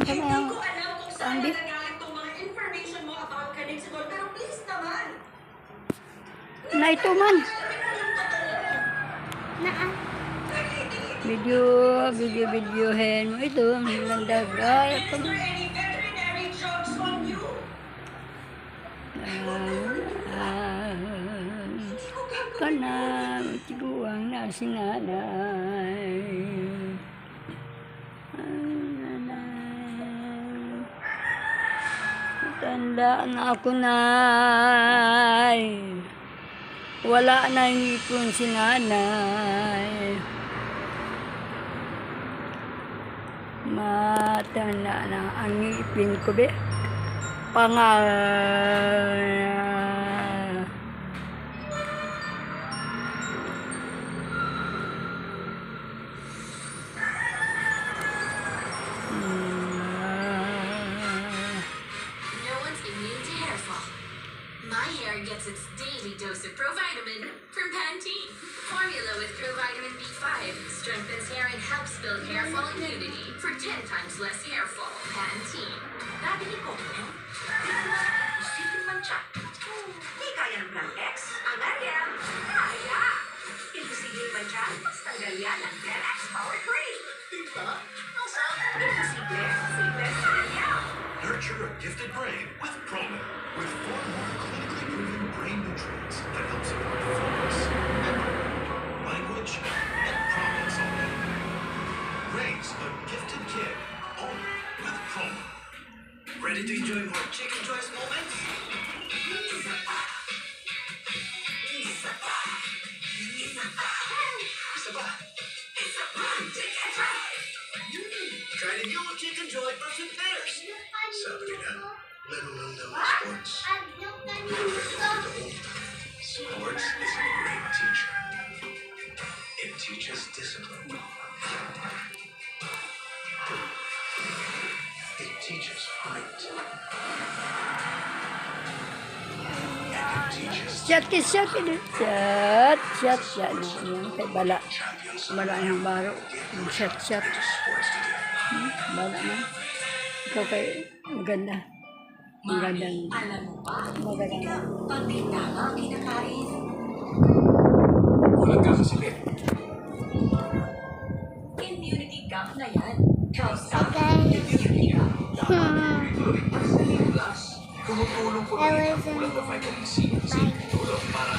Kami Hindi ang ko alam kung saan Andy. nagagaling tong mga information mo about Kaninsigol, pero please naman. Na ito man. Videohin mo ito. Maganda. Ay, Is there any veterinary jobs on you? Kana, tiguang na si nanay. Tanda na ako, nay. Wala na ipon si nanay. Matanda na ang ngipin ko, be. No one's immune to hair fall. My hair gets its daily dose of Provitamin from Pantene. Formula with Provitamin B5 strengthens hair and helps build hair fall immunity for 10 times less hair fall. Pantene. Nabili ko. Isipin man siya. Di kaya ng Plan X. Ang Ariel. Kaya. Imposible man siya. Mas tanggal yan ang Plan X Power Cream. Tita, Imposible. Simple sa Ariel. nurture a gifted brain with Promo, with 4 more clinically proven brain nutrients that help support focus, memory, language, and problem solving. Raise a gifted kid, all with Promo. Ready to enjoy more chicken choice moments? Try the new Chicken Joy versus theirs. Sabrina, laro lang daw ang sports. Sports is a great teacher. It teaches discipline. It teaches fight. And it teaches Shot. Yan, kay bala. champions Bala ng baro. Shot. sports to do. Bala na. Ikaw kay maganda. Magandang. Alam mo ba? Magandang. Pag di tama ang kinakain, Kulang ka kasi, Ben. immunity gap na yan. Health gap, immunity gap. Tumutulong po rin ang kulang na vitamin C sa tulong para